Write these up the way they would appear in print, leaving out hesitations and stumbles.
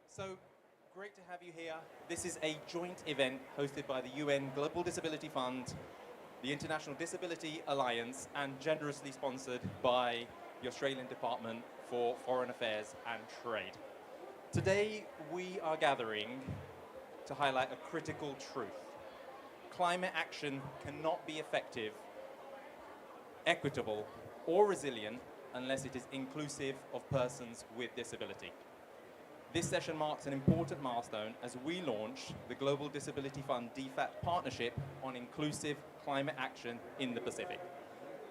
So great to have you here. This is a joint event hosted by the UN Global Disability Fund, the International Disability Alliance, and generously sponsored by the Australian Department for Foreign Affairs and Trade. Today, we are gathering to highlight a critical truth. Climate action cannot be effective, equitable, or resilient unless it is inclusive of persons with disability. This session marks an important milestone as we launch the Global Disability Fund DFAT partnership on inclusive climate action in the Pacific,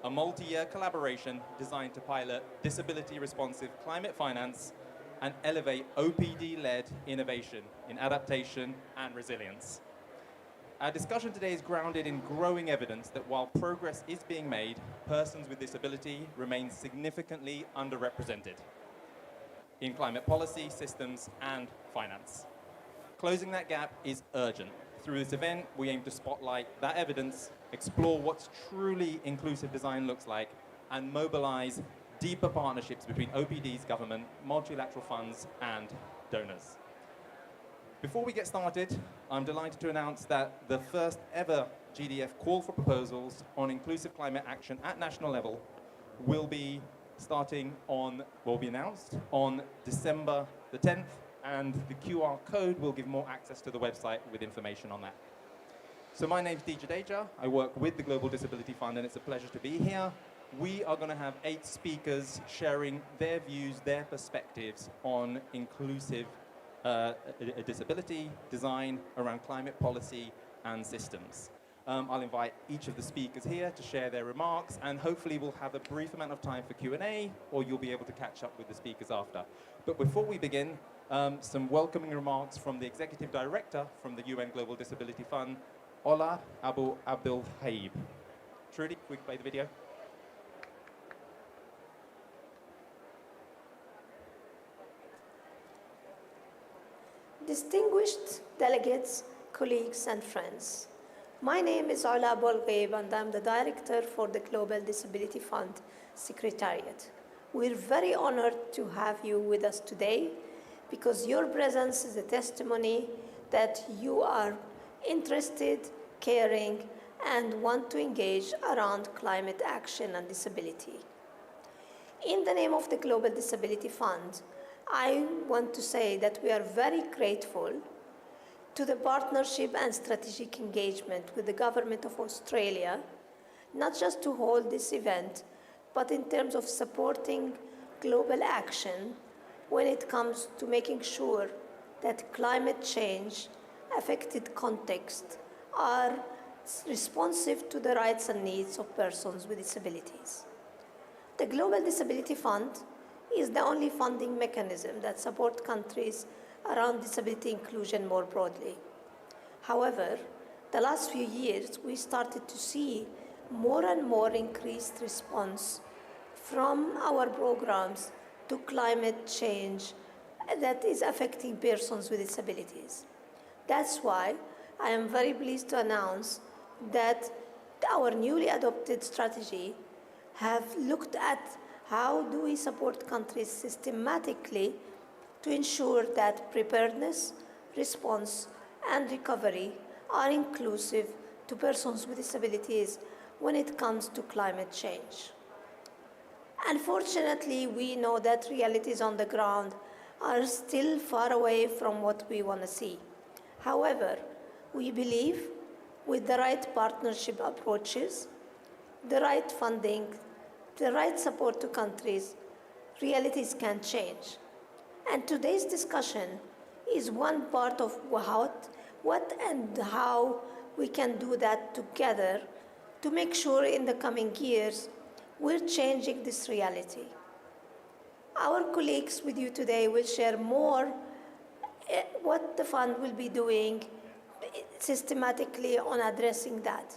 a multi-year collaboration designed to pilot disability-responsive climate finance and elevate OPD-led innovation in adaptation and resilience. Our discussion today is grounded in growing evidence that while progress is being made, persons with disability remain significantly underrepresented in climate policy, systems, and finance. Closing that gap is urgent. Through this event, we aim to spotlight that evidence, explore what truly inclusive design looks like, and mobilize deeper partnerships between OPDs, government, multilateral funds, and donors. Before we get started, I'm delighted to announce that the first ever GDF call for proposals on inclusive climate action at national level will be announced on December the 10th, and the QR code will give more access to the website with information on that. So my name's Dija Deja. I work with the Global Disability Fund, and it's a pleasure to be here. We are going to have 8 speakers sharing their views, their perspectives on inclusive disability design around climate policy and systems. I'll invite each of the speakers here to share their remarks, and hopefully we'll have a brief amount of time for Q&A, or you'll be able to catch up with the speakers after. But before we begin, some welcoming remarks from the Executive Director from the UN Global Disability Fund, Ola Abu Abdul Haib. Trudy, we can play the video. Distinguished delegates, colleagues, and friends. My name is Ola Abu Ghaib, and I'm the Director for the Global Disability Fund Secretariat. We're very honored to have you with us today because your presence is a testimony that you are interested, caring, and want to engage around climate action and disability. In the name of the Global Disability Fund, I want to say that we are very grateful to the partnership and strategic engagement with the Government of Australia, not just to hold this event, but in terms of supporting global action when it comes to making sure that climate change affected contexts are responsive to the rights and needs of persons with disabilities. The Global Disability Fund is the only funding mechanism that supports countries around disability inclusion more broadly. However, the last few years, we started to see more and more increased response from our programs to climate change that is affecting persons with disabilities. That's why I am very pleased to announce that our newly adopted strategy have looked at how do we support countries systematically to ensure that preparedness, response, and recovery are inclusive to persons with disabilities when it comes to climate change. Unfortunately, we know that realities on the ground are still far away from what we want to see. However, we believe with the right partnership approaches, the right funding, the right support to countries, realities can change. And today's discussion is one part of what and how we can do that together to make sure in the coming years we're changing this reality. Our colleagues with you today will share more what the fund will be doing systematically on addressing that.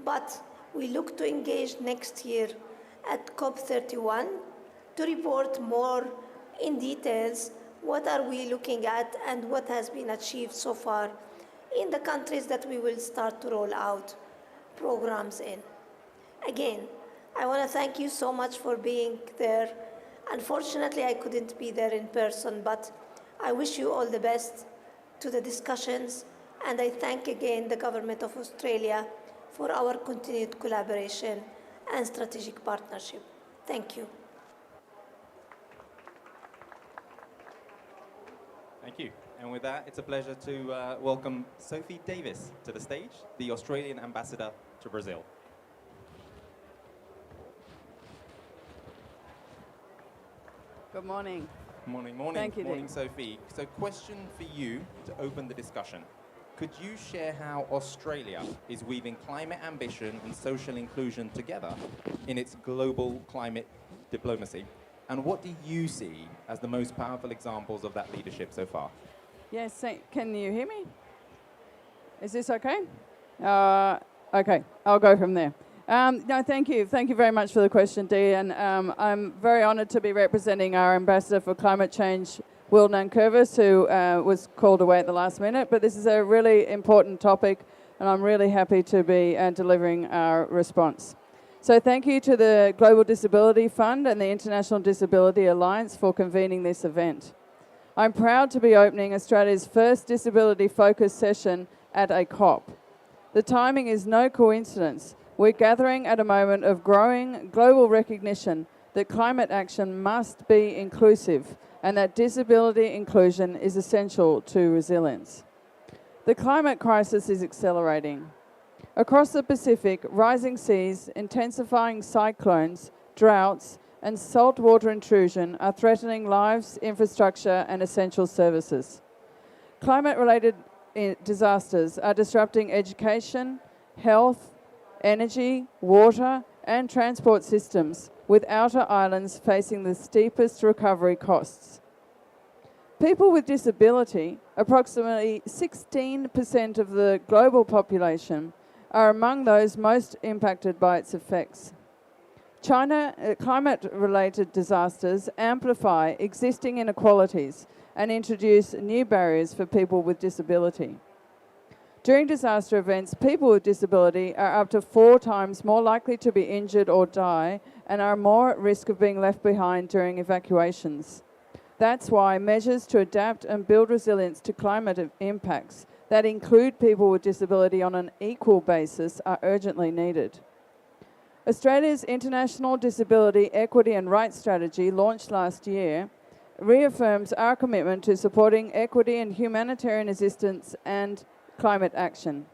But we look to engage next year at COP31 to report more in details what are we looking at and what has been achieved so far in the countries that we will start to roll out programs in. Again, I want to thank you so much for being there. Unfortunately, I couldn't be there in person, but I wish you all the best to the discussions, and I thank again the Government of Australia for our continued collaboration and strategic partnership. Thank you. Thank you. And with that, it's a pleasure to welcome Sophie Davis to the stage, the Australian ambassador to Brazil. Good morning. Morning, morning. Thank you, morning, Dean. Sophie. So question for you to open the discussion. Could you share how Australia is weaving climate ambition and social inclusion together in its global climate diplomacy? And what do you see as the most powerful examples of that leadership so far? Yes, can you hear me? Is this okay? Okay, I'll go from there. No, thank you. Thank you very much for the question, Dee. And I'm very honoured to be representing our Ambassador for Climate Change, Will Nankervis, who was called away at the last minute. But this is a really important topic, and I'm really happy to be delivering our response. So thank you to the Global Disability Fund and the International Disability Alliance for convening this event. I'm proud to be opening Australia's first disability-focused session at a COP. The timing is no coincidence. We're gathering at a moment of growing global recognition that climate action must be inclusive and that disability inclusion is essential to resilience. The climate crisis is accelerating. Across the Pacific, rising seas, intensifying cyclones, droughts, and saltwater intrusion are threatening lives, infrastructure, and essential services. Climate-related disasters are disrupting education, health, energy, water, and transport systems, with outer islands facing the steepest recovery costs. People with disability, approximately 16% of the global population, are among those most impacted by its effects. Climate-related disasters amplify existing inequalities and introduce new barriers for people with disability. During disaster events, people with disability are up to 4 times more likely to be injured or die and are more at risk of being left behind during evacuations. That's why measures to adapt and build resilience to climate impacts that include people with disability on an equal basis are urgently needed. Australia's International Disability Equity and Rights Strategy, launched last year, reaffirms our commitment to supporting equity and humanitarian assistance and climate action.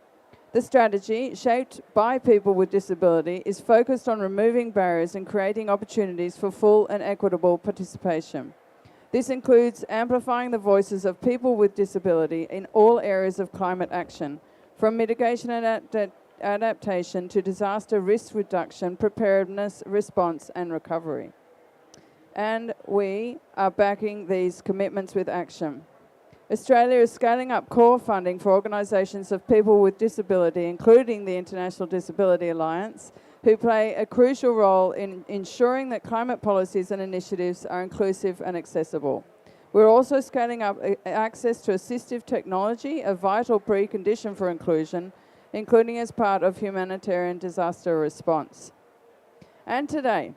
The strategy, shaped by people with disability, is focused on removing barriers and creating opportunities for full and equitable participation. This includes amplifying the voices of people with disability in all areas of climate action, from mitigation and adaptation to disaster risk reduction, preparedness, response, and recovery. And we are backing these commitments with action. Australia is scaling up core funding for organisations of people with disability, including the International Disability Alliance, who play a crucial role in ensuring that climate policies and initiatives are inclusive and accessible. We're also scaling up access to assistive technology, a vital precondition for inclusion, including as part of humanitarian disaster response. And today,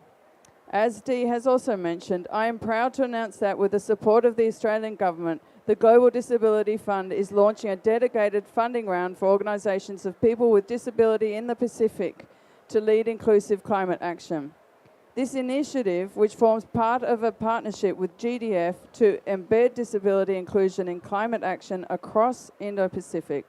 as Dee has also mentioned, I am proud to announce that with the support of the Australian Government, the Global Disability Fund is launching a dedicated funding round for organisations of people with disability in the Pacific to lead inclusive climate action. This initiative, which forms part of a partnership with GDF to embed disability inclusion in climate action across Indo-Pacific,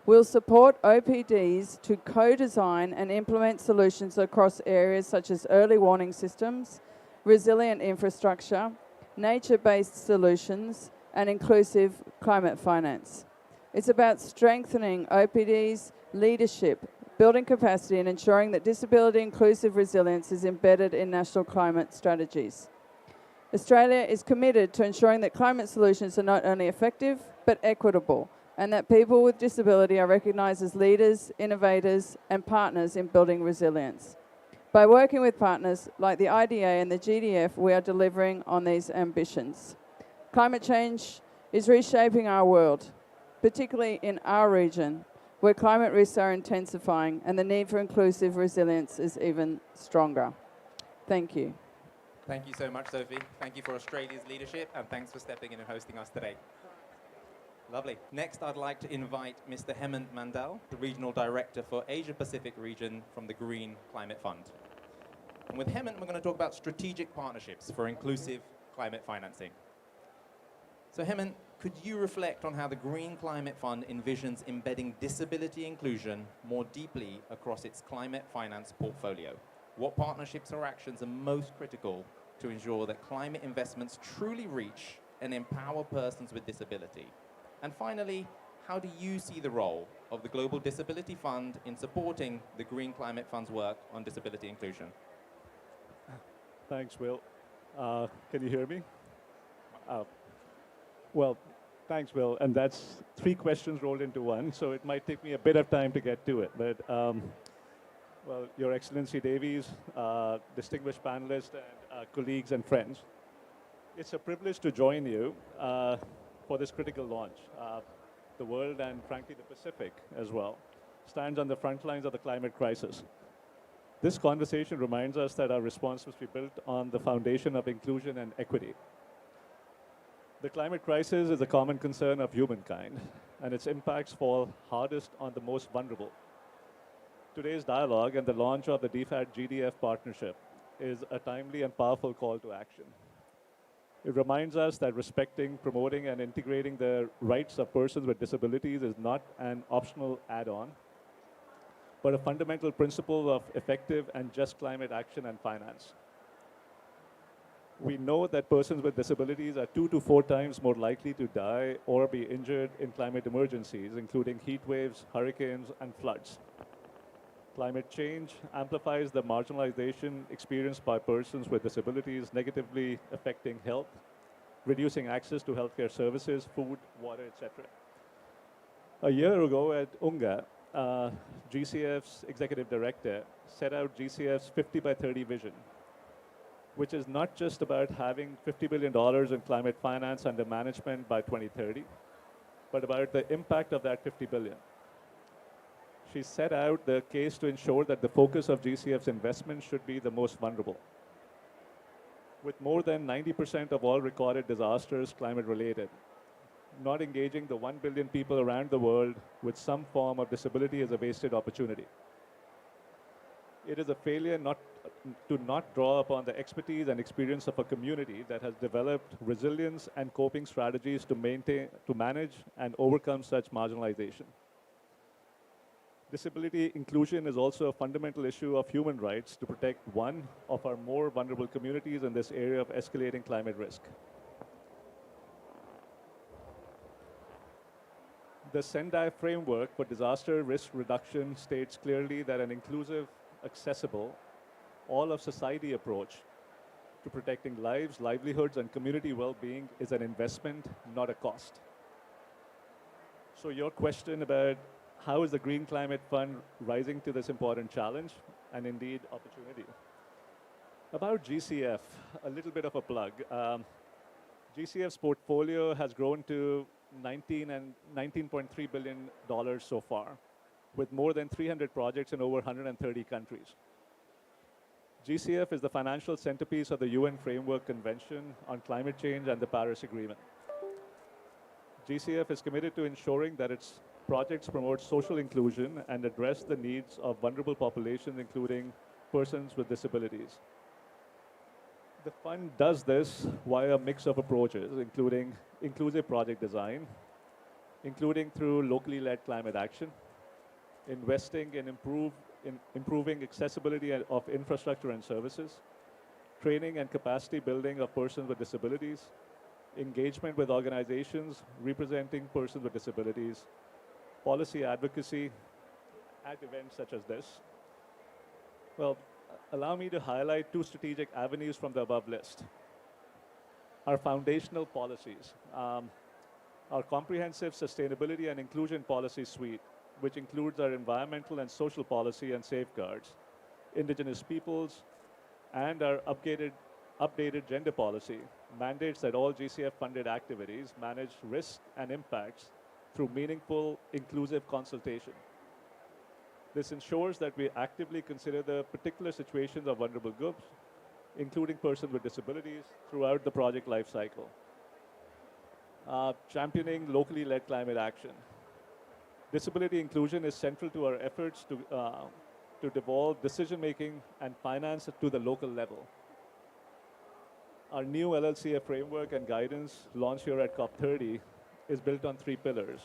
will support OPDs to co-design and implement solutions across areas such as early warning systems, resilient infrastructure, nature-based solutions, and inclusive climate finance. It's about strengthening OPD's leadership, building capacity, and ensuring that disability-inclusive resilience is embedded in national climate strategies. Australia is committed to ensuring that climate solutions are not only effective, but equitable, and that people with disability are recognised as leaders, innovators, and partners in building resilience. By working with partners like the IDA and the GDF, we are delivering on these ambitions. Climate change is reshaping our world, particularly in our region, where climate risks are intensifying and the need for inclusive resilience is even stronger. Thank you. Thank you so much, Sophie. Thank you for Australia's leadership, and thanks for stepping in and hosting us today. Lovely. Next, I'd like to invite Mr. Hemant Mandal, the Regional Director for Asia Pacific region from the Green Climate Fund. And with Hemant, we're going to talk about strategic partnerships for inclusive climate financing. So Hemant, could you reflect on how the Green Climate Fund envisions embedding disability inclusion more deeply across its climate finance portfolio? What partnerships or actions are most critical to ensure that climate investments truly reach and empower persons with disability? And finally, how do you see the role of the Global Disability Fund in supporting the Green Climate Fund's work on disability inclusion? Thanks, Will. Can you hear me? Well, thanks, Will. And that's 3 questions rolled into one, so it might take me a bit of time to get to it. But, well, Your Excellency Davies, distinguished panelists, and colleagues and friends, it's a privilege to join you for this critical launch. The world, and frankly the Pacific as well, stands on the front lines of the climate crisis. This conversation reminds us that our response must be built on the foundation of inclusion and equity. The climate crisis is a common concern of humankind, and its impacts fall hardest on the most vulnerable. Today's dialogue and the launch of the DFAT GDF partnership is a timely and powerful call to action. It reminds us that respecting, promoting, and integrating the rights of persons with disabilities is not an optional add-on, but a fundamental principle of effective and just climate action and finance. We know that persons with disabilities are 2 to 4 times more likely to die or be injured in climate emergencies, including heat waves, hurricanes, and floods. Climate change amplifies the marginalization experienced by persons with disabilities, negatively affecting health, reducing access to healthcare services, food, water, etc. A year ago at UNGA, GCF's executive director set out GCF's 50 by 30 vision, which is not just about having $50 billion in climate finance under management by 2030, but about the impact of that $50 billion. She set out the case to ensure that the focus of GCF's investment should be the most vulnerable. With more than 90% of all recorded disasters climate-related, not engaging the 1 billion people around the world with some form of disability is a wasted opportunity. It is a failure to not draw upon the expertise and experience of a community that has developed resilience and coping strategies to manage and overcome such marginalization. Disability inclusion is also a fundamental issue of human rights to protect one of our more vulnerable communities in this area of escalating climate risk. The Sendai framework for disaster risk reduction states clearly that an inclusive, accessible, all of society approach to protecting lives, livelihoods, and community well-being is an investment, not a cost. So your question about how is the Green Climate Fund rising to this important challenge and indeed opportunity? About GCF, a little bit of a plug. GCF's portfolio has grown to $19.3 billion so far, with more than 300 projects in over 130 countries. GCF is the financial centerpiece of the UN Framework Convention on Climate Change and the Paris Agreement. GCF is committed to ensuring that its projects promote social inclusion and address the needs of vulnerable populations, including persons with disabilities. The fund does this via a mix of approaches, including inclusive project design, including through locally led climate action, investing in improving accessibility of infrastructure and services, training and capacity building of persons with disabilities, engagement with organizations representing persons with disabilities, policy advocacy at events such as this. Well, allow me to highlight 2 strategic avenues from the above list. Our foundational policies, our comprehensive sustainability and inclusion policy suite, which includes our environmental and social policy and safeguards, indigenous peoples, and our updated gender policy, mandates that all GCF-funded activities manage risk and impacts through meaningful, inclusive consultation. This ensures that we actively consider the particular situations of vulnerable groups, including persons with disabilities, throughout the project lifecycle. Championing locally led climate action. Disability inclusion is central to our efforts to devolve decision-making and finance to the local level. Our new LLCF framework and guidance launched here at COP30 is built on 3 pillars: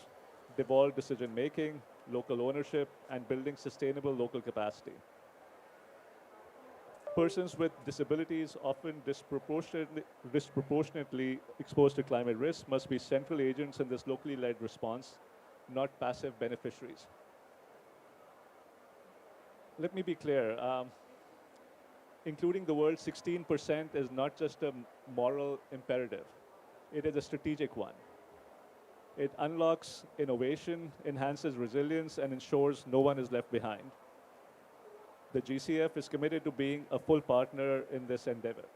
devolved decision-making, local ownership, and building sustainable local capacity. Persons with disabilities, often disproportionately exposed to climate risk, must be central agents in this locally led response, not passive beneficiaries. Let me be clear. Including the word 16% is not just a moral imperative. It is a strategic one. It unlocks innovation, enhances resilience, and ensures no one is left behind. The GCF is committed to being a full partner in this endeavor.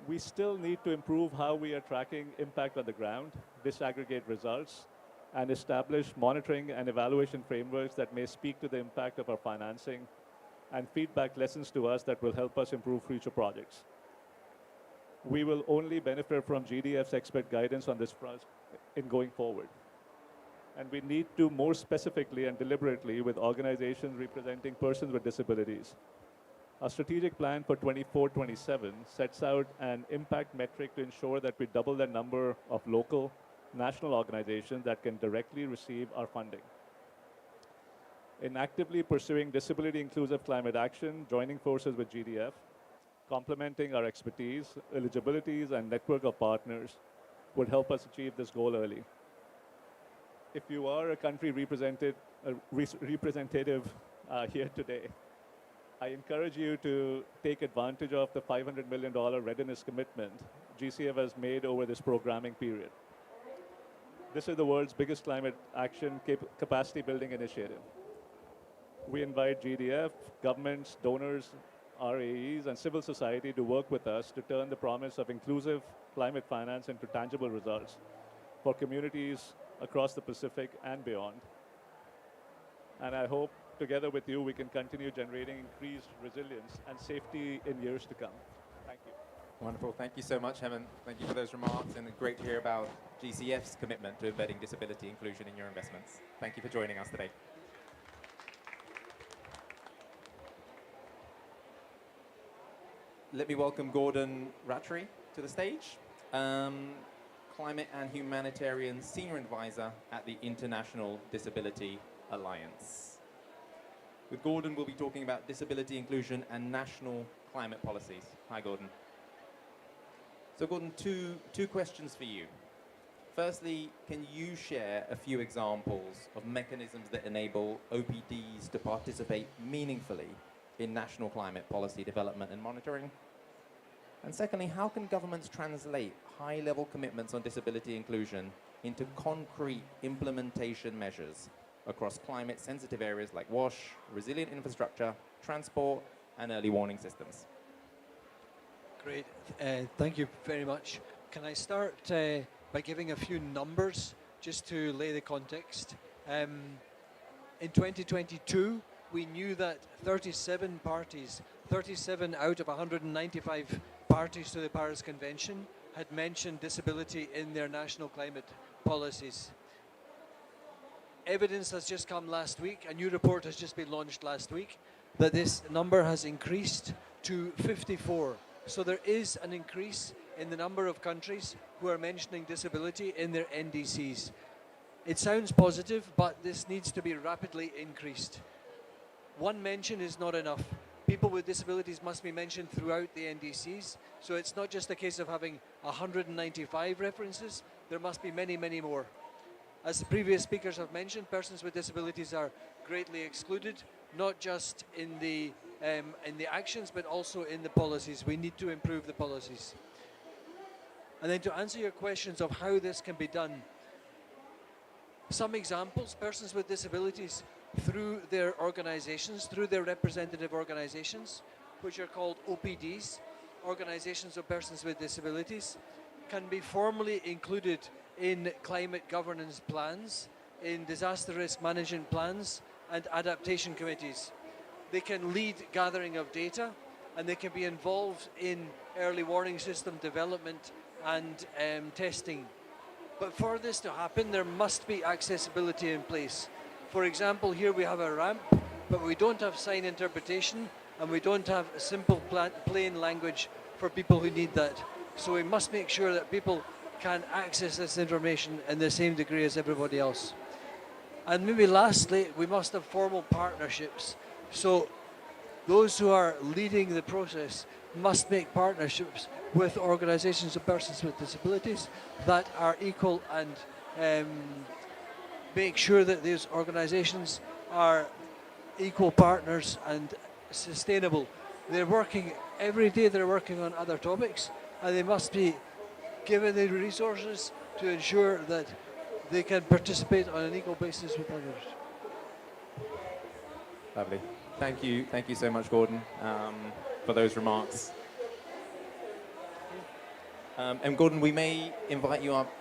We still need to improve how we are tracking impact on the ground, disaggregate results, and establish monitoring and evaluation frameworks that may speak to the impact of our financing and feedback lessons to us that will help us improve future projects. We will only benefit from GDF's expert guidance on this front in going forward. And we need to more specifically and deliberately with organizations representing persons with disabilities. Our strategic plan for 24-27 sets out an impact metric to ensure that we double the number of local, national organizations that can directly receive our funding. In actively pursuing disability-inclusive climate action, joining forces with GDF, complementing our expertise, eligibilities, and network of partners would help us achieve this goal early. If you are a country representative here today, I encourage you to take advantage of the $500 million readiness commitment GCF has made over this programming period. This is the world's biggest climate action capacity building initiative. We invite GDF, governments, donors, RAEs, and civil society to work with us to turn the promise of inclusive climate finance into tangible results for communities across the Pacific and beyond. And I hope together with you we can continue generating increased resilience and safety in years to come. Thank you. Wonderful. Thank you so much, Hemant. Thank you for those remarks, and great to hear about GCF's commitment to embedding disability inclusion in your investments. Thank you for joining us today. Let me welcome Gordon Rattray to the stage, Climate and Humanitarian Senior Advisor at the International Disability Alliance. With Gordon, we'll be talking about disability inclusion and national climate policies. Hi, Gordon. So, Gordon, two questions for you. Firstly, can you share a few examples of mechanisms that enable OPDs to participate meaningfully in national climate policy development and monitoring? And secondly, how can governments translate high-level commitments on disability inclusion into concrete implementation measures across climate-sensitive areas like WASH, resilient infrastructure, transport, and early warning systems? Great. Thank you very much. Can I start by giving a few numbers just to lay the context? In 2022, we knew that 37 parties, 37 out of 195 parties to the Paris Convention had mentioned disability in their national climate policies. Evidence has just come last week, a new report has just been launched last week, that this number has increased to 54. So there is an increase in the number of countries who are mentioning disability in their NDCs. It sounds positive, but this needs to be rapidly increased. One mention is not enough. People with disabilities must be mentioned throughout the NDCs, so it's not just a case of having 195 references, there must be many, many more. As the previous speakers have mentioned, persons with disabilities are greatly excluded, not just in the actions, but also in the policies. We need to improve the policies. And then to answer your questions of how this can be done, some examples: persons with disabilities through their organizations, through their representative organizations, which are called OPDs, Organizations of Persons with Disabilities, can be formally included in climate governance plans, in disaster risk management plans, and adaptation committees. They can lead gathering of data, and they can be involved in early warning system development and testing. But for this to happen, there must be accessibility in place. For example, here we have a ramp, but we don't have sign interpretation, and we don't have a simple plain language for people who need that. So we must make sure that people can access this information in the same degree as everybody else. And maybe lastly, we must have formal partnerships. So those who are leading the process must make partnerships with organizations of persons with disabilities that are equal, and make sure that these organizations are equal partners and sustainable. They're working every day, they're working on other topics, and they must be given the resources to ensure that they can participate on an equal basis with others. Lovely. Thank you so much, Gordon, for those remarks. And Gordon, we may invite you up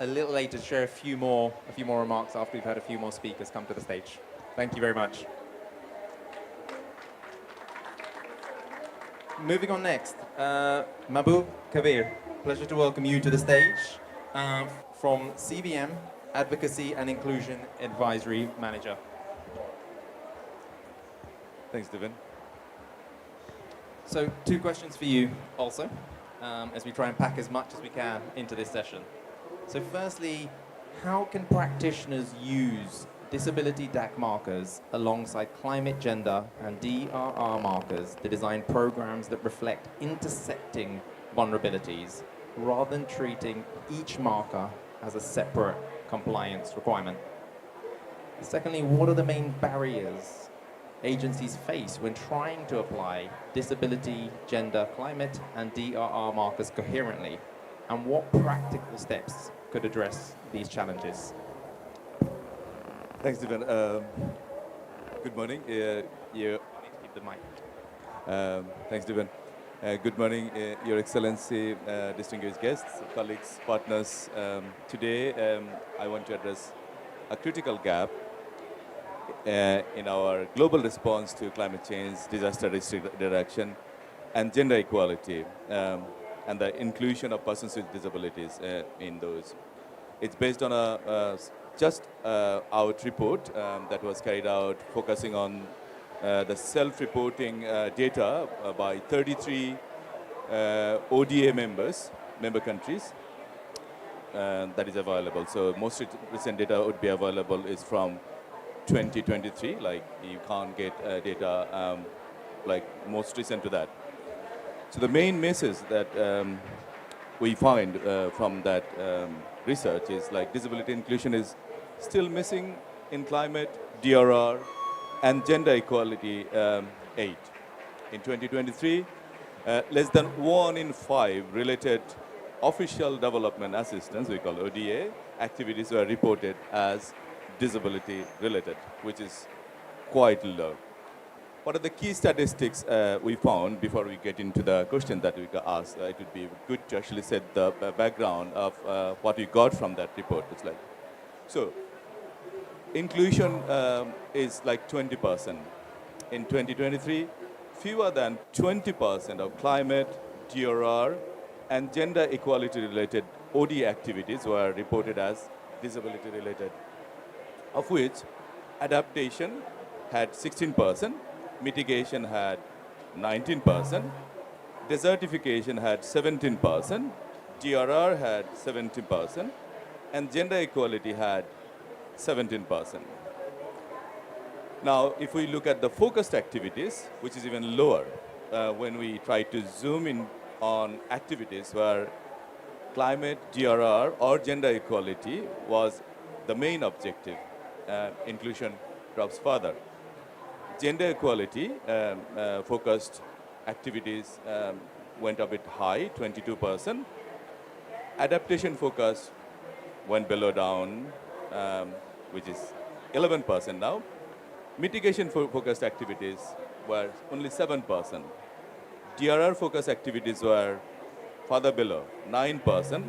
a little later to share a few more remarks after we've had a few more speakers come to the stage. Thank you very much. Moving on next, Mahbub Kabir. Pleasure to welcome you to the stage from CBM, Advocacy and Inclusion Advisory Manager. Thanks, Devin. So 2 questions for you also, as we try and pack as much as we can into this session. So firstly, how can practitioners use disability DAC markers alongside climate, gender, and DRR markers to design programs that reflect intersecting vulnerabilities rather than treating each marker as a separate compliance requirement? Secondly, what are the main barriers agencies face when trying to apply disability, gender, climate, and DRR markers coherently? And what practical steps could address these challenges? Thanks, Devin. Good morning. Keep the mic. Thanks, Devin. Good morning, Your Excellency, distinguished guests, colleagues, partners. Today, I want to address a critical gap in our global response to climate change, disaster risk reduction, and gender equality, and the inclusion of persons with disabilities in those. It's based on a just out report that was carried out focusing on the self-reporting data by 33 ODA member countries that is available. So most recent data would be available is from 2023, like you can't get data like most recent to that. So the main message that we find from that research is like disability inclusion is still missing in climate, DRR, and gender equality aid. In 2023, less than 1 in 5 related official development assistance, we call ODA, activities were reported as disability related, which is quite low. What are the key statistics we found before we get into the question that we got asked? It would be good to actually set the background of what we got from that report. It's like, so inclusion is like 20%. In 2023, fewer than 20% of climate, DRR, and gender equality related OD activities were reported as disability related, of which adaptation had 16%, mitigation had 19%, desertification had 17%, DRR had 17%, and gender equality had 17%. Now, if we look at the focused activities, which is even lower, when we try to zoom in on activities where climate, DRR, or gender equality was the main objective, inclusion drops further. Gender equality focused activities went a bit high, 22%. Adaptation focus went below down, which is 11% now. Mitigation focused activities were only 7%. DRR focused activities were further below, 9%.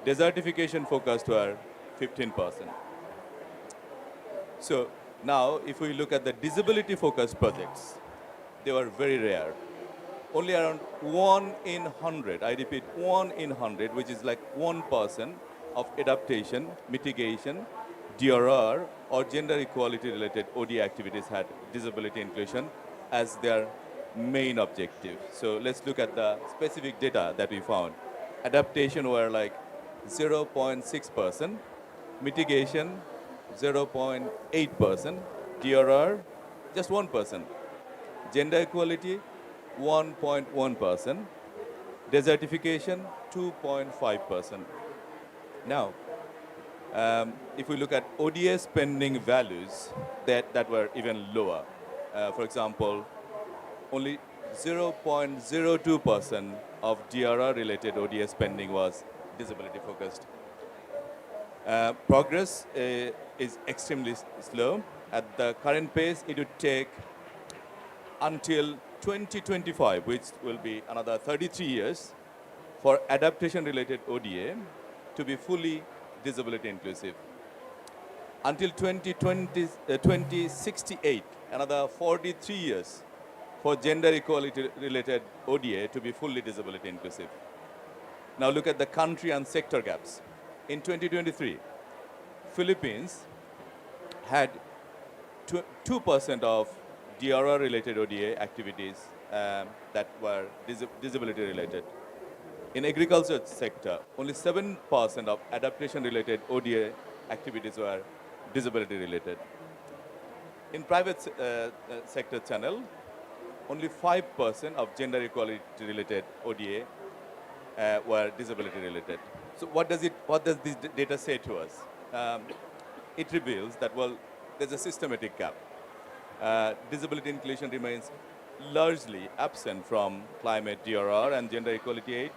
Desertification focused were 15%. So now, if we look at the disability-focused projects, they were very rare. only around 1 in 100, I repeat, 1 in 100, which is like 1% of adaptation, mitigation, DRR, or gender equality related OD activities had disability inclusion as their main objective. So let's look at the specific data that we found. Adaptation were like 0.6%, mitigation 0.8%, DRR just 1%, gender equality 1.1%, desertification 2.5%. Now, if we look at ODA spending values that were even lower, for example, only 0.02% of DRR-related ODA spending was disability-focused. Progress is extremely slow. At the current pace, it would take until 2025, which will be another 33 years, for adaptation-related ODA to be fully disability inclusive. Until 2068, another 43 years for gender equality-related ODA to be fully disability inclusive. Now look at the country and sector gaps. In 2023, Philippines had 2% of DRR-related ODA activities that were disability-related. In agriculture sector, only 7% of adaptation-related ODA activities were disability-related. In private sector channel, only 5% of gender equality-related ODA were disability-related. So what does this data say to us? It reveals that, well, there's a systematic gap. Disability inclusion remains largely absent from climate DRR and gender equality aid,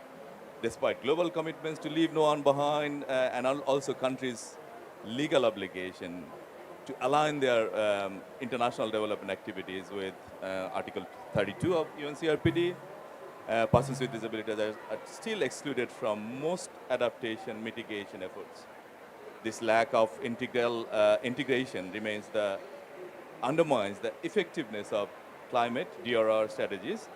despite global commitments to leave no one behind and also countries' legal obligation to align their international development activities with Article 32 of UNCRPD. Persons with disabilities are still excluded from most adaptation mitigation efforts. This lack of integration undermines the effectiveness of climate DRR strategies,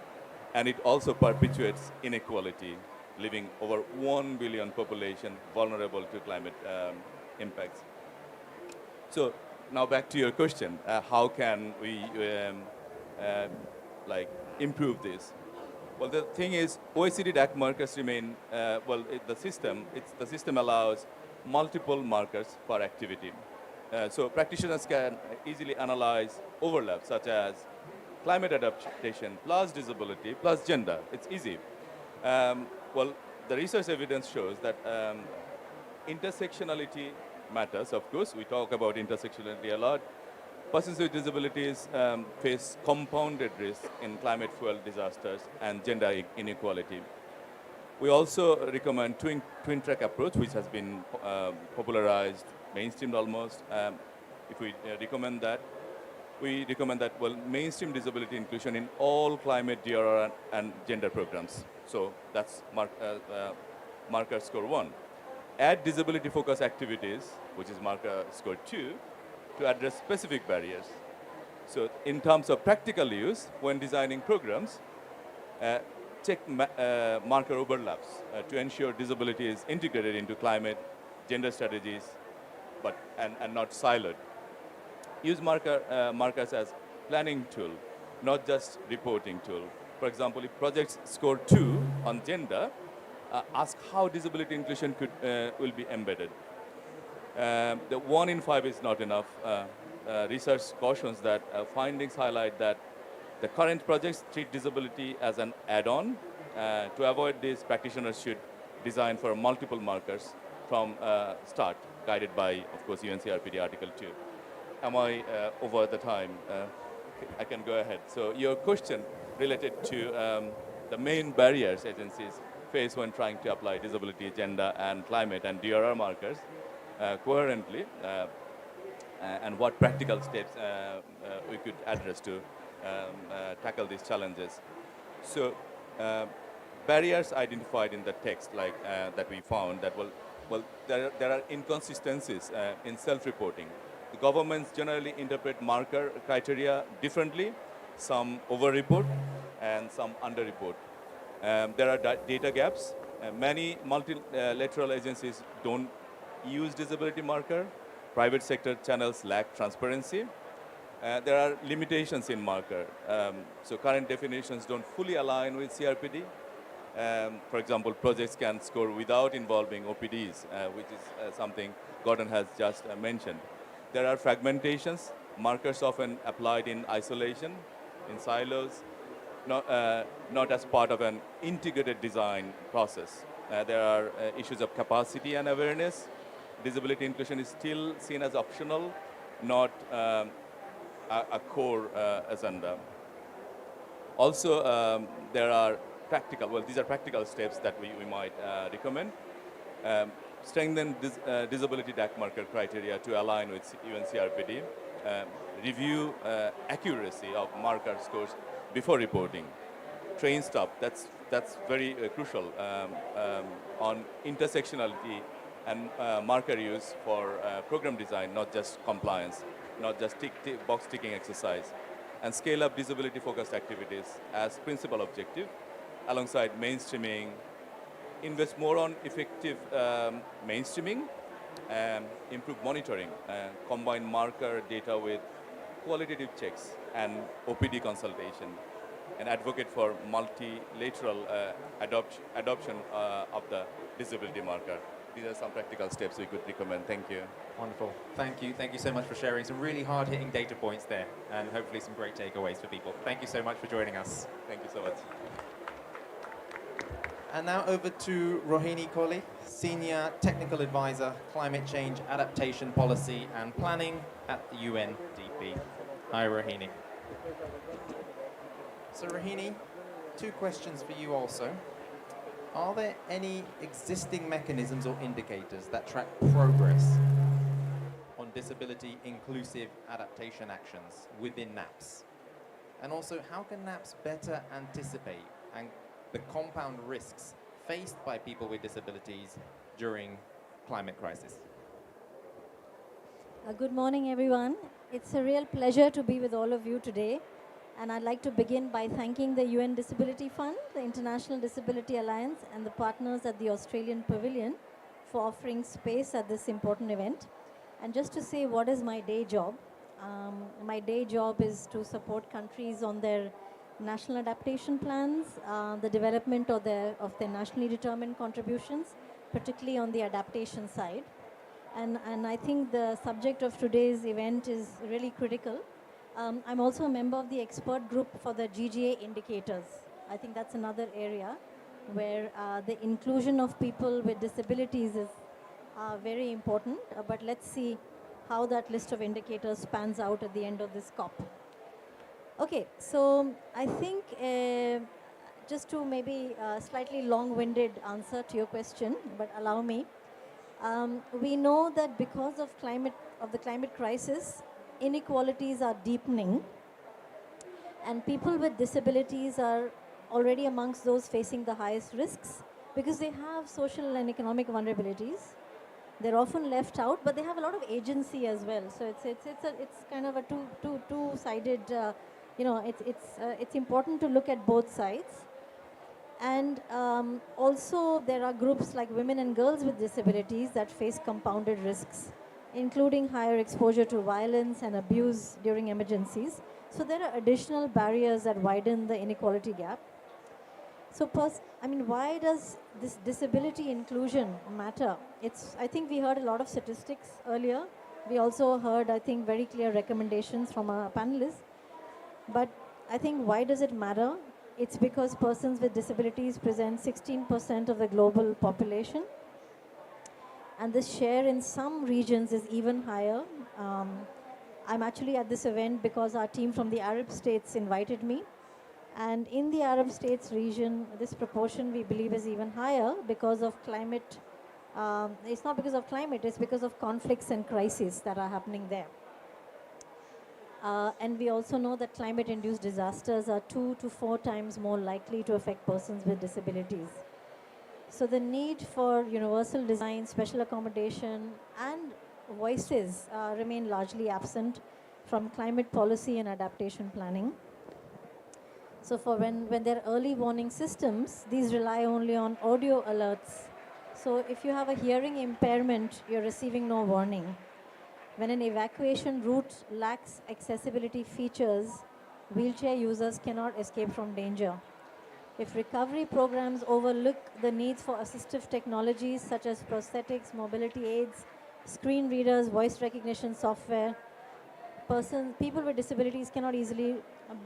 and it also perpetuates inequality, leaving over 1 billion population vulnerable to climate impacts. So now back to your question, how can we improve this? Well, the thing is, OECD DAC markers remain, the system allows multiple markers per activity. So practitioners can easily analyze overlaps such as climate adaptation plus disability plus gender. It's easy. The research evidence shows that intersectionality matters, of course. We talk about intersectionality a lot. Persons with disabilities face compounded risk in climate-fueled disasters and gender inequality. We also recommend twin-track approach, which has been popularized, mainstreamed almost. If we recommend that, mainstream disability inclusion in all climate, DRR, and gender programs. So that's marker score 1. Add disability-focused activities, which is marker score 2, to address specific barriers. So in terms of practical use, when designing programs, check marker overlaps to ensure disability is integrated into climate, gender strategies, and not siloed. Use markers as planning tool, not just reporting tool. For example, if projects score 2 on gender, ask how disability inclusion will be embedded. The 1 in 5 is not enough. Research cautions that findings highlight that the current projects treat disability as an add-on. To avoid this, practitioners should design for multiple markers from start, guided by, of course, UNCRPD Article 2. Am I over the time? I can go ahead. So your question related to the main barriers agencies face when trying to apply disability, gender, and climate and DRR markers coherently, and what practical steps we could address to tackle these challenges. So barriers identified in the text, like that we found, that there are inconsistencies in self-reporting. The governments generally interpret marker criteria differently. Some over-report, and some underreport. There are data gaps. Many multilateral agencies don't use disability marker. Private sector channels lack transparency. There are limitations in marker. So current definitions don't fully align with CRPD. For example, projects can score without involving OPDs, which is something Gordon has just mentioned. There are fragmentations, markers often applied in isolation, in silos, not as part of an integrated design process. There are issues of capacity and awareness. Disability inclusion is still seen as optional, not a core agenda. Also, there are these are practical steps that we might recommend. Strengthen disability DAC marker criteria to align with UNCRPD. Review accuracy of marker scores before reporting. Train staff, that's very crucial on intersectionality and marker use for program design, not just compliance, not just box ticking exercise. And scale up disability-focused activities as principal objective, alongside mainstreaming. Invest more on effective mainstreaming, improve monitoring, combine marker data with qualitative checks and OPD consultation, and advocate for multilateral adoption of the disability marker. These are some practical steps we could recommend. Thank you. Wonderful. Thank you. Thank you so much for sharing some really hard-hitting data points there, and hopefully some great takeaways for people. Thank you so much for joining us. Thank you so much. And now over to Rohini Kohli, Senior Technical Advisor, Climate Change, Adaptation Policy and Planning at the UNDP. Hi, Rohini. So, Rohini, two questions for you also. Are there any existing mechanisms or indicators that track progress on disability inclusive adaptation actions within NAPS? And also, how can NAPS better anticipate and the compound risks faced by people with disabilities during climate crisis? Good morning, everyone. It's a real pleasure to be with all of you today. And I'd like to begin by thanking the UN Disability Fund, the International Disability Alliance, and the partners at the Australian Pavilion for offering space at this important event. And just to say, what is my day job? My day job is to support countries on their national adaptation plans, the development of their nationally determined contributions, particularly on the adaptation side. And I think the subject of today's event is really critical. I'm also a member of the expert group for the GGA indicators. I think that's another area where the inclusion of people with disabilities is very important. But let's see how that list of indicators pans out at the end of this COP. Okay, so I think just to maybe a slightly long-winded answer to your question, but allow me. We know that because of the climate crisis, inequalities are deepening, and people with disabilities are already amongst those facing the highest risks because they have social and economic vulnerabilities. They're often left out, but they have a lot of agency as well. So it's kind of a two-sided. It's important to look at both sides. And also there are groups like women and girls with disabilities that face compounded risks, including higher exposure to violence and abuse during emergencies. So there are additional barriers that widen the inequality gap. So why does this disability inclusion matter? I think we heard a lot of statistics earlier. We also heard, I think, very clear recommendations from our panelists. But I think why does it matter? It's because persons with disabilities present 16% of the global population. And this share in some regions is even higher. I'm actually at this event because our team from the Arab states invited me. And in the Arab states region, this proportion we believe is even higher because of climate. It's not because of climate, it's because of conflicts and crises that are happening there. And we also know that climate-induced disasters are 2 to 4 times more likely to affect persons with disabilities. So the need for universal design, special accommodation, and voices remain largely absent from climate policy and adaptation planning. So for when there are early warning systems, these rely only on audio alerts. So if you have a hearing impairment, you're receiving no warning. When an evacuation route lacks accessibility features, wheelchair users cannot escape from danger. If recovery programs overlook the needs for assistive technologies such as prosthetics, mobility aids, screen readers, voice recognition software, people with disabilities cannot easily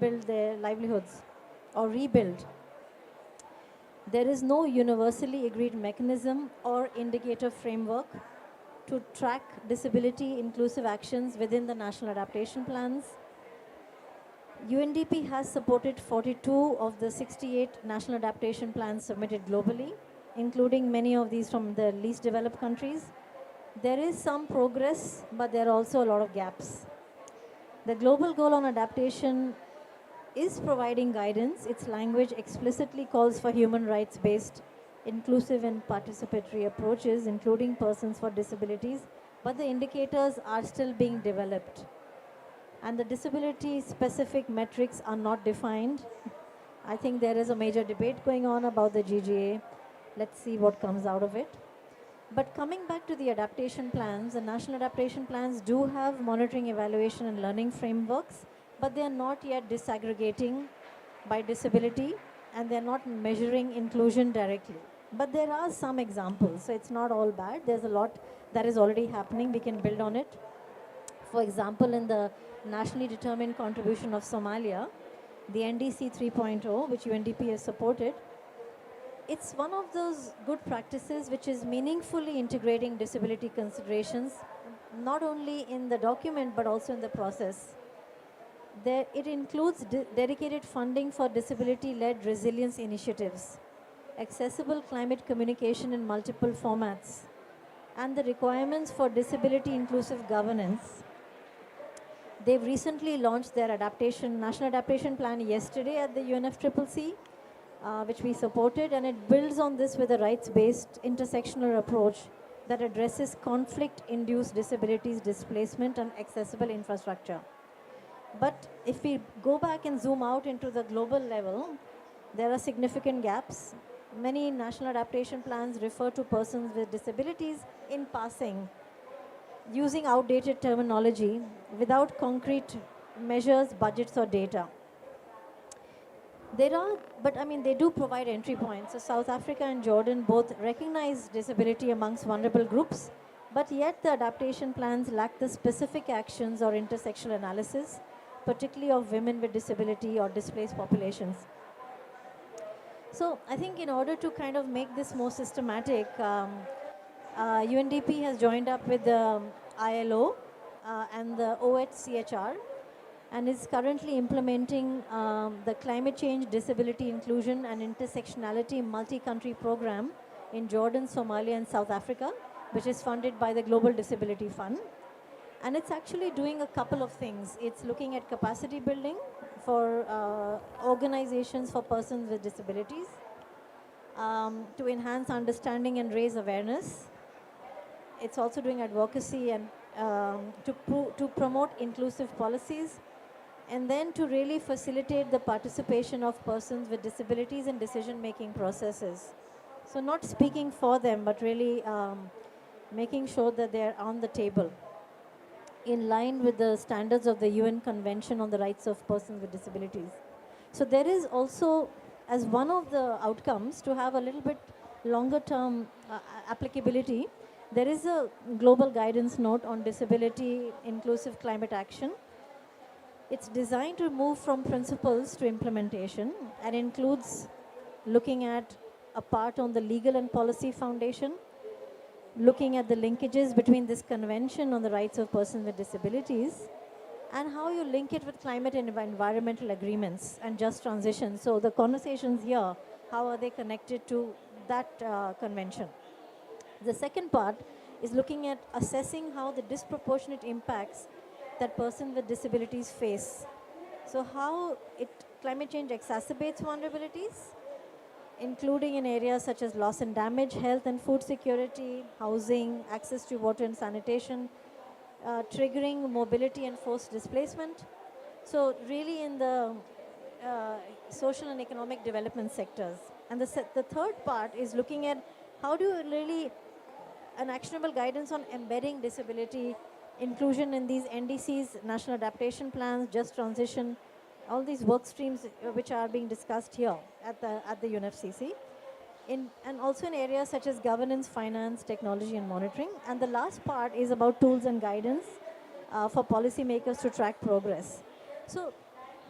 build their livelihoods or rebuild. There is no universally agreed mechanism or indicator framework to track disability inclusive actions within the national adaptation plans. UNDP has supported 42 of the 68 national adaptation plans submitted globally, including many of these from the least developed countries. There is some progress, but there are also a lot of gaps. The global goal on adaptation is providing guidance. Its language explicitly calls for human rights-based, inclusive and participatory approaches, including persons with disabilities, but the indicators are still being developed. And the disability-specific metrics are not defined. I think there is a major debate going on about the GGA. Let's see what comes out of it. But coming back to the adaptation plans, the national adaptation plans do have monitoring, evaluation, and learning frameworks, but they are not yet disaggregating by disability, and they're not measuring inclusion directly. But there are some examples, so it's not all bad. There's a lot that is already happening. We can build on it. For example, in the nationally determined contribution of Somalia, the NDC 3.0, which UNDP has supported, it's one of those good practices which is meaningfully integrating disability considerations, not only in the document but also in the process. It includes dedicated funding for disability-led resilience initiatives, accessible climate communication in multiple formats, and the requirements for disability-inclusive governance. They've recently launched their national adaptation plan yesterday at the UNFCCC, which we supported, and it builds on this with a rights-based intersectional approach that addresses conflict-induced disabilities, displacement, and accessible infrastructure. But if we go back and zoom out into the global level, there are significant gaps. Many national adaptation plans refer to persons with disabilities in passing, using outdated terminology without concrete measures, budgets, or data. They do provide entry points. So South Africa and Jordan both recognize disability amongst vulnerable groups, but yet the adaptation plans lack the specific actions or intersectional analysis, particularly of women with disability or displaced populations. So I think in order to kind of make this more systematic, UNDP has joined up with the ILO and the OHCHR, and is currently implementing the Climate Change, Disability Inclusion and Intersectionality Multi-Country Program in Jordan, Somalia, and South Africa, which is funded by the Global Disability Fund. And it's actually doing a couple of things. It's looking at capacity building for organizations for persons with disabilities, to enhance understanding and raise awareness. It's also doing advocacy and to promote inclusive policies, and then to really facilitate the participation of persons with disabilities in decision-making processes. So not speaking for them, but really making sure that they're on the table in line with the standards of the UN Convention on the Rights of Persons with Disabilities. So there is also, as one of the outcomes, to have a little bit longer term applicability, there is a global guidance note on disability inclusive climate action. It's designed to move from principles to implementation and includes looking at a part on the legal and policy foundation, looking at the linkages between this convention on the rights of persons with disabilities and how you link it with climate and environmental agreements and just transition. So the conversations here, how are they connected to that convention? The second part is looking at assessing how the disproportionate impacts that persons with disabilities face. So how climate change exacerbates vulnerabilities, including in areas such as loss and damage, health and food security, housing, access to water and sanitation, triggering mobility and forced displacement. So really in the social and economic development sectors. And the third part is looking at how do you really an actionable guidance on embedding disability inclusion in these NDCs, national adaptation plans, just transition, all these work streams which are being discussed here at the UNFCCC. And also in areas such as governance, finance, technology, and monitoring. And the last part is about tools and guidance for policymakers to track progress. So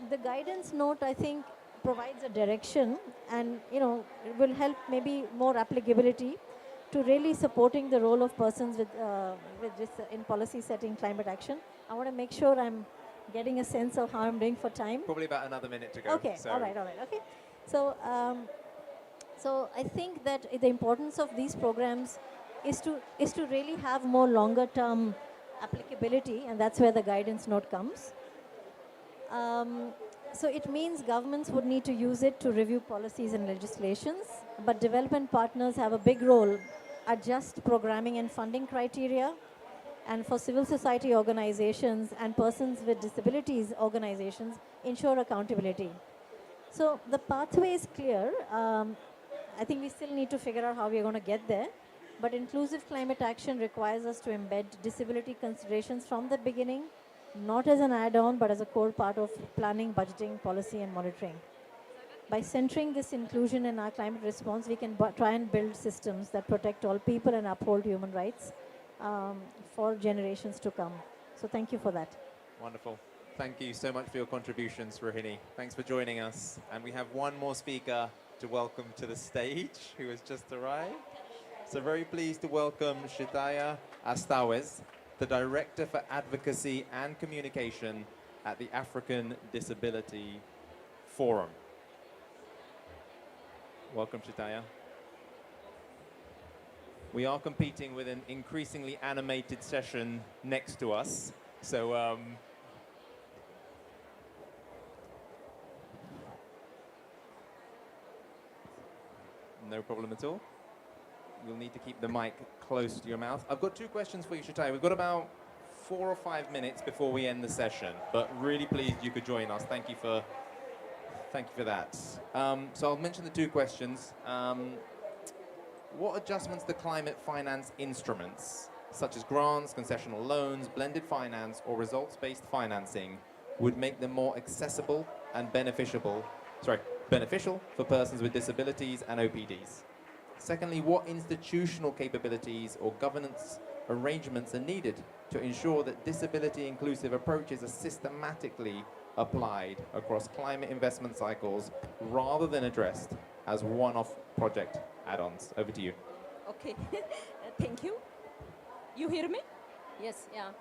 the guidance note, I think, provides a direction and, it will help maybe more applicability to really supporting the role of persons with this in policy setting climate action. I want to make sure I'm getting a sense of how I'm doing for time. Probably about another minute to go. Okay, all right, okay. So, so I think that the importance of these programs is to really have more longer term applicability, and that's where the guidance note comes. So it means governments would need to use it to review policies and legislations, but development partners have a big role, adjust programming and funding criteria, and for civil society organizations and persons with disabilities organizations, ensure accountability. So the pathway is clear. I think we still need to figure out how we're going to get there, but inclusive climate action requires us to embed disability considerations from the beginning, not as an add-on, but as a core part of planning, budgeting, policy, and monitoring. By centering this inclusion in our climate response, we can try and build systems that protect all people and uphold human rights for generations to come. So thank you for that. Wonderful. Thank you so much for your contributions, Rohini. Thanks for joining us. And we have one more speaker to welcome to the stage who has just arrived. So very pleased to welcome Shitaya Astawez, the Director for Advocacy and Communication at the African Disability Forum. Welcome, Shitaya. We are competing with an increasingly animated session next to us. So no problem at all. You'll need to keep the mic close to your mouth. I've got two questions for you, Shitaya. We've got about 4 or 5 minutes before we end the session, but really pleased you could join us. Thank you for that. So I'll mention the two questions. What adjustments to climate finance instruments, such as grants, concessional loans, blended finance, or results-based financing, would make them more accessible and beneficial for persons with disabilities and OPDs? Secondly, what institutional capabilities or governance arrangements are needed to ensure that disability-inclusive approaches are systematically applied across climate investment cycles rather than addressed as one-off project add-ons? Over to you. Okay, thank you. You hear me? Yes, yeah.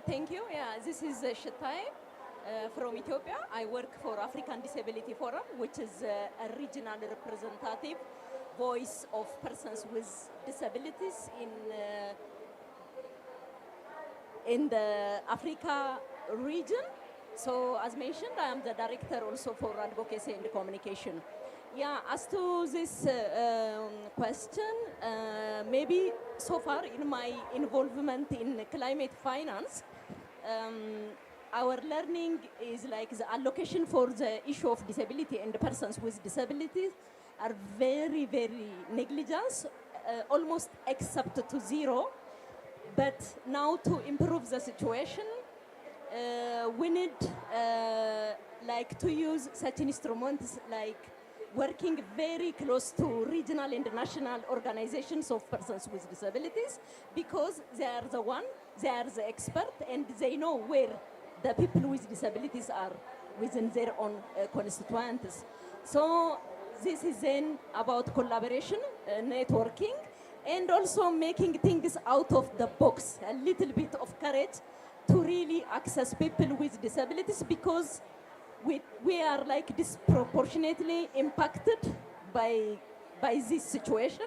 Thank you. Yeah, this is Shitaya from Ethiopia. I work for African Disability Forum, which is a regional representative voice of persons with disabilities in the Africa region. So as mentioned, I am the director also for advocacy and communication. Yeah, as to this question, maybe so far in my involvement in climate finance, our learning is like the allocation for the issue of disability and persons with disabilities are very, very negligent, almost except to zero. But now to improve the situation, we need like to use such instruments like working very close to regional and national organizations of persons with disabilities, because they are the expert, and they know where the people with disabilities are within their own constituents. So this is then about collaboration, networking, and also making things out of the box, a little bit of courage to really access people with disabilities, because we are like disproportionately impacted by this situation.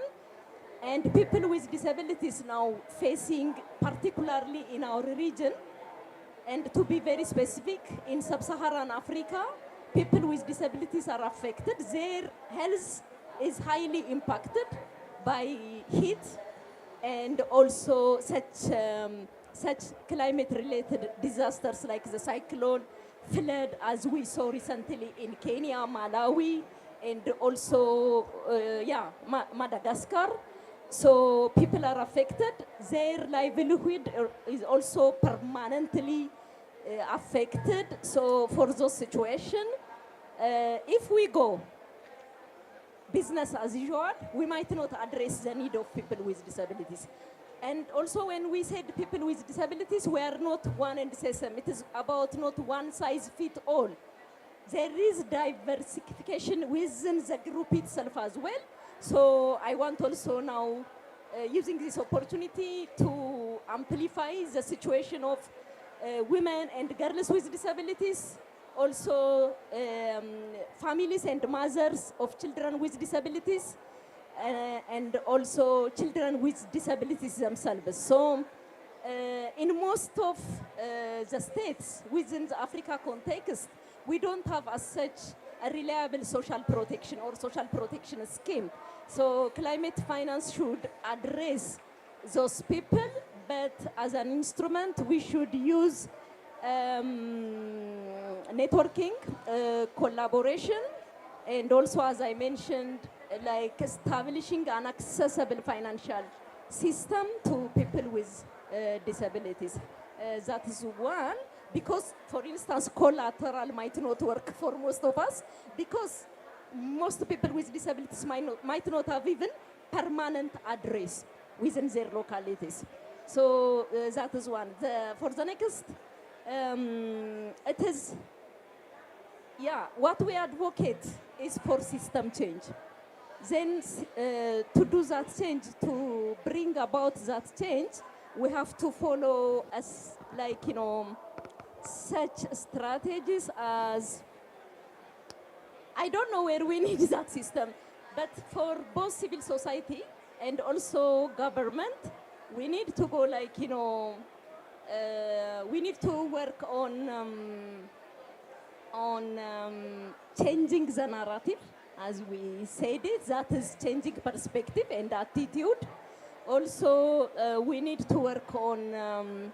And people with disabilities now facing, particularly in our region, and to be very specific, in sub-Saharan Africa, people with disabilities are affected. Their health is highly impacted by heat and also such climate-related disasters like the cyclone, flood as we saw recently in Kenya, Malawi, and also, Madagascar. So people are affected. Their livelihood is also permanently affected. So for those situations, if we go business as usual, we might not address the need of people with disabilities. And also when we said people with disabilities, we are not one and the same. It is about not one size fit all. There is diversification within the group itself as well. So I want also now, using this opportunity to amplify the situation of women and girls with disabilities, also families and mothers of children with disabilities, and also children with disabilities themselves. So in most of the states within the Africa context, we don't have as such a reliable social protection or social protection scheme. So climate finance should address those people, but as an instrument, we should use networking, collaboration, and also, as I mentioned, like establishing an accessible financial system to people with disabilities. That is one, because, for instance, collateral might not work for most of us, because most people with disabilities might not have even permanent address within their localities. So that is one. For the next, it is, what we advocate is for system change. Then to do that change, to bring about that change, we have to follow such strategies as, I don't know where we need that system, but for both civil society and also government, we need to go we need to work on changing the narrative, as we said it, that is changing perspective and attitude. Also, we need to work on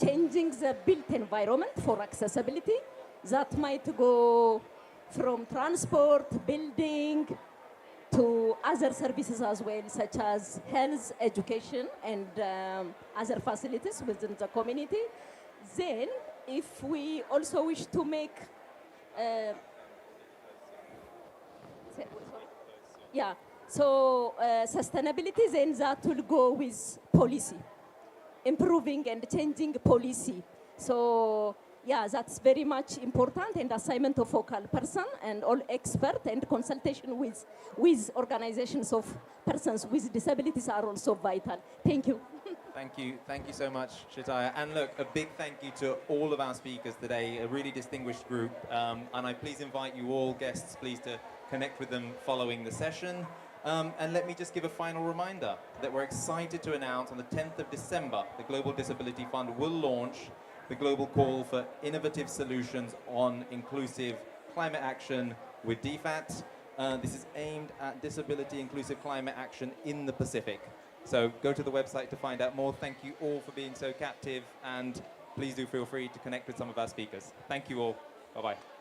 changing the built environment for accessibility. That might go from transport, building, to other services as well, such as health, education, and other facilities within the community. Then, if we also wish to make sustainability, then that will go with policy, improving and changing policy. So that's very much important, and assignment of focal person and all expert and consultation with organizations of persons with disabilities are also vital. Thank you. Thank you so much, Shataya. And look, a big thank you to all of our speakers today, a really distinguished group. And I please invite you all guests, please, to connect with them following the session. And let me just give a final reminder that we're excited to announce on the 10th of December, the Global Disability Fund will launch the global call for innovative solutions on inclusive climate action with DFAT. This is aimed at disability inclusive climate action in the Pacific. So go to the website to find out more. Thank you all for being so captive, and please do feel free to connect with some of our speakers. Thank you all. Bye-bye.